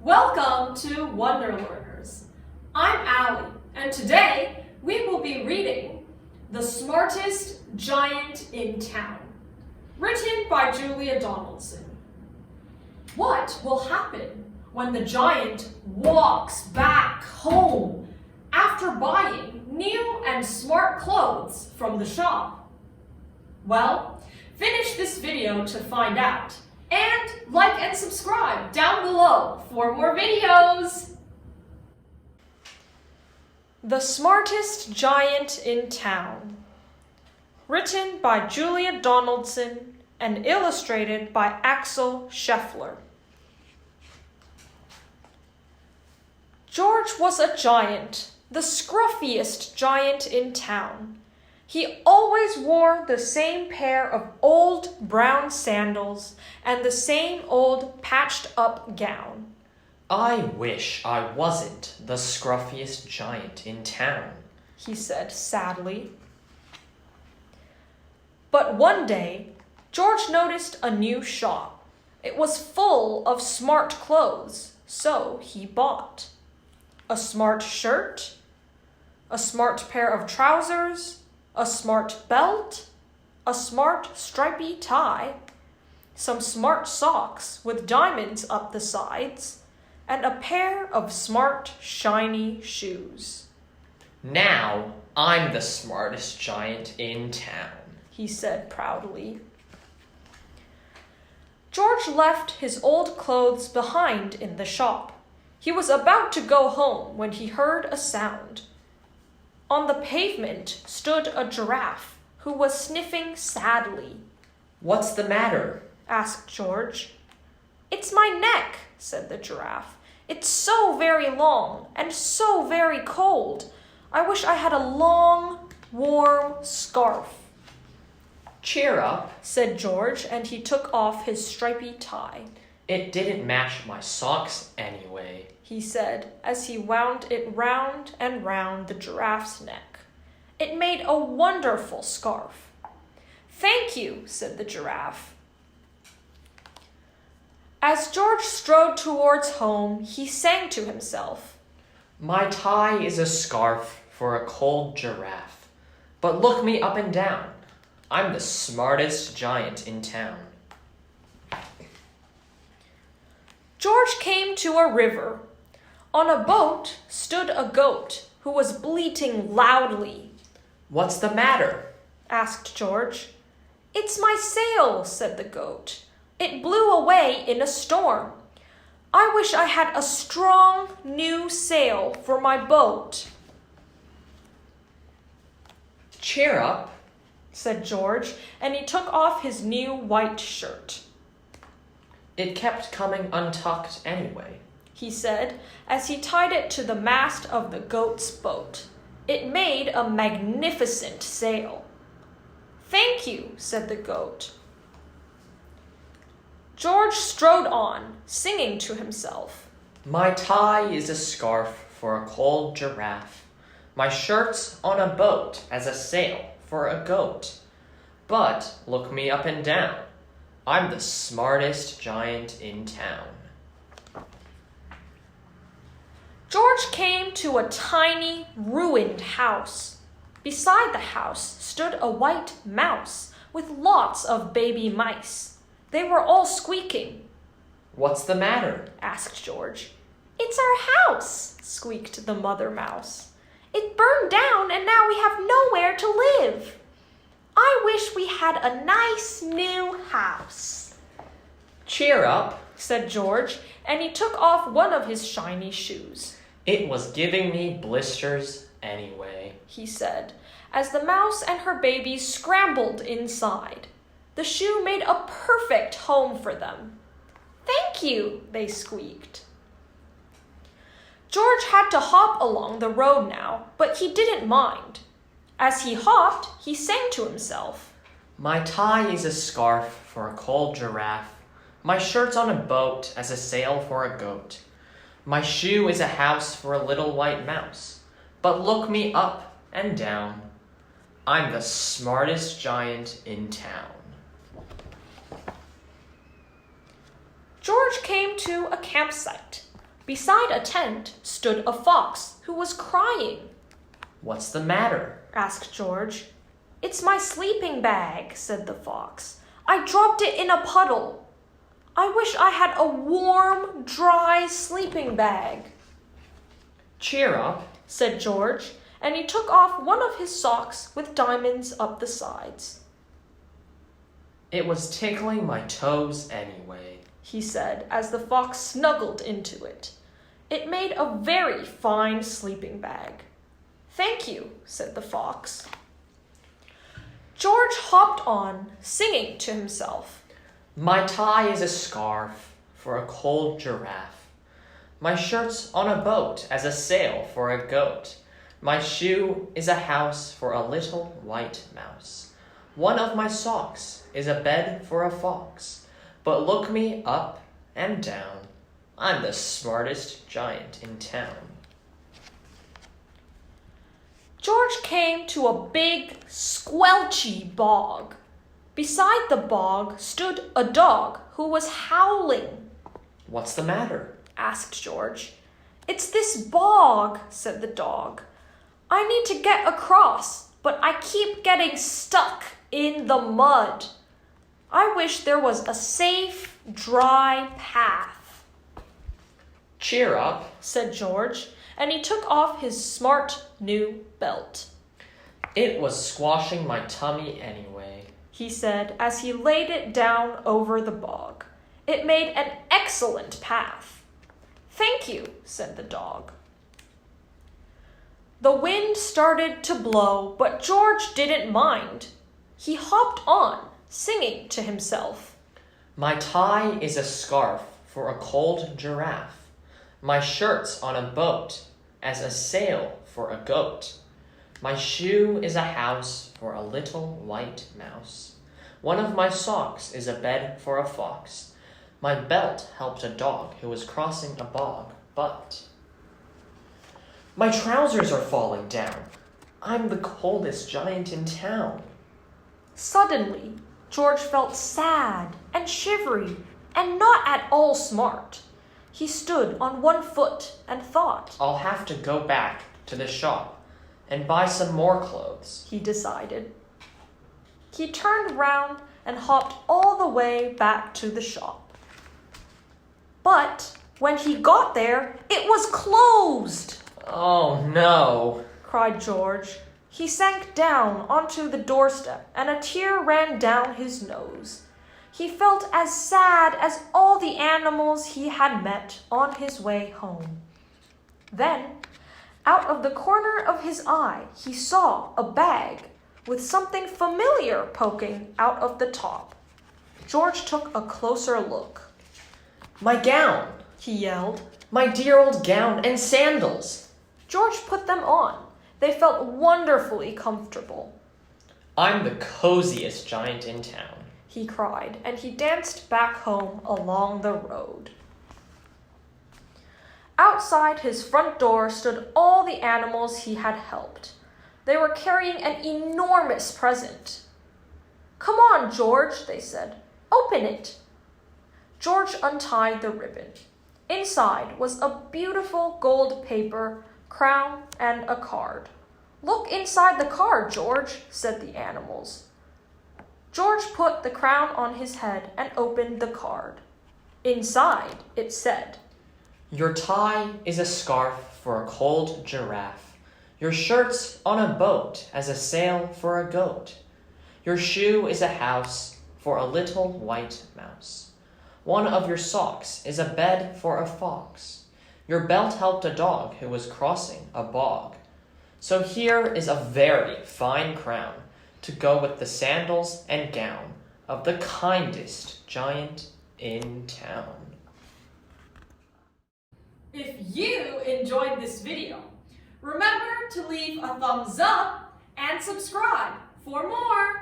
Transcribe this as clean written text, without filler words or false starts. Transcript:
Welcome to Wonder Learners. I'm Allie, and today we will be reading The Smartest Giant in Town, written by Julia Donaldson. What will happen when the giant walks back home after buying new and smart clothes from the shop? Well, finish this video to find out. And like and subscribe down below for more videos! The Smartest Giant in Town, written by Julia Donaldson and illustrated by Axel Scheffler. George was a giant, the scruffiest giant in town. He always wore the same pair of old brown sandals and the same old patched-up gown. I wish I wasn't the scruffiest giant in town, he said sadly. But one day, George noticed a new shop. It was full of smart clothes, so he bought a smart shirt, a smart pair of trousers, a smart belt, a smart stripy tie, some smart socks with diamonds up the sides, and a pair of smart, shiny shoes. Now I'm the smartest giant in town, he said proudly. George left his old clothes behind in the shop. He was about to go home when he heard a sound. On the pavement stood a giraffe who was sniffing sadly. What's the matter? Asked George. It's my neck, said the giraffe. It's so very long and so very cold. I wish I had a long, warm scarf. Cheer up, said George, and he took off his stripy tie. It didn't match my socks anyway, he said as he wound it round and round the giraffe's neck. It made a wonderful scarf. Thank you, said the giraffe. As George strode towards home, he sang to himself. My tie is a scarf for a cold giraffe, but look me up and down. I'm the smartest giant in town. George came to a river. On a boat stood a goat who was bleating loudly. What's the matter? Asked George. It's my sail, said the goat. It blew away in a storm. I wish I had a strong new sail for my boat. Cheer up, said George, and he took off his new white shirt. It kept coming untucked anyway, he said as he tied it to the mast of the goat's boat. It made a magnificent sail. Thank you, said the goat. George strode on, singing to himself. My tie is a scarf for a cold giraffe. My shirt's on a boat as a sail for a goat. But look me up and down. I'm the smartest giant in town. George came to a tiny, ruined house. Beside the house stood a white mouse with lots of baby mice. They were all squeaking. What's the matter? Asked George. It's our house, squeaked the mother mouse. It burned down and now we have nowhere to live. I wish we had a nice new house. Cheer up, said George, and he took off one of his shiny shoes. It was giving me blisters anyway, he said, as the mouse and her babies scrambled inside. The shoe made a perfect home for them. Thank you, they squeaked. George had to hop along the road now, but he didn't mind. As he hopped, he sang to himself. My tie is a scarf for a cold giraffe. My shirt's on a boat as a sail for a goat. My shoe is a house for a little white mouse. But look me up and down. I'm the smartest giant in town. George came to a campsite. Beside a tent stood a fox who was crying. What's the matter? Asked George. It's my sleeping bag, said the fox. I dropped it in a puddle. I wish I had a warm, dry sleeping bag. Cheer up, said George, and he took off one of his socks with diamonds up the sides. It was tickling my toes anyway, he said as the fox snuggled into it. It made a very fine sleeping bag. Thank you, said the fox. George hopped on, singing to himself. My tie is a scarf for a cold giraffe. My shirt's on a boat as a sail for a goat. My shoe is a house for a little white mouse. One of my socks is a bed for a fox. But look me up and down. I'm the smartest giant in town. George came to a big, squelchy bog. Beside the bog stood a dog who was howling. What's the matter? Asked George. It's this bog, said the dog. I need to get across, but I keep getting stuck in the mud. I wish there was a safe, dry path. Cheer up, said George, and he took off his smart new belt. It was squashing my tummy anyway, he said as he laid it down over the bog. It made an excellent path. Thank you, said the dog. The wind started to blow, but George didn't mind. He hopped on, singing to himself. My tie is a scarf for a cold giraffe. My shirt's on a boat as a sail for a goat. My shoe is a house for a little white mouse. One of my socks is a bed for a fox. My belt helped a dog who was crossing a bog, but my trousers are falling down. I'm the coldest giant in town. Suddenly, George felt sad and shivery and not at all smart. He stood on one foot and thought. I'll have to go back to the shop and buy some more clothes, he decided. He turned round and hopped all the way back to the shop. But when he got there, it was closed. Oh no, cried George. He sank down onto the doorstep and a tear ran down his nose. He felt as sad as all the animals he had met on his way home. Then, out of the corner of his eye, he saw a bag with something familiar poking out of the top. George took a closer look. My gown, he yelled. My dear old gown and sandals. George put them on. They felt wonderfully comfortable. I'm the coziest giant in town, he cried, and he danced back home along the road. Outside his front door stood all the animals he had helped. They were carrying an enormous present. Come on, George, they said. Open it. George untied the ribbon. Inside was a beautiful gold paper crown and a card. Look inside the card, George, said the animals. George put the crown on his head and opened the card. Inside, it said, Your tie is a scarf for a cold giraffe. Your shirt's on a boat as a sail for a goat. Your shoe is a house for a little white mouse. One of your socks is a bed for a fox. Your belt helped a dog who was crossing a bog. So here is a very fine crown to go with the sandals and gown of the kindest giant in town. If you enjoyed this video, remember to leave a thumbs up and subscribe for more.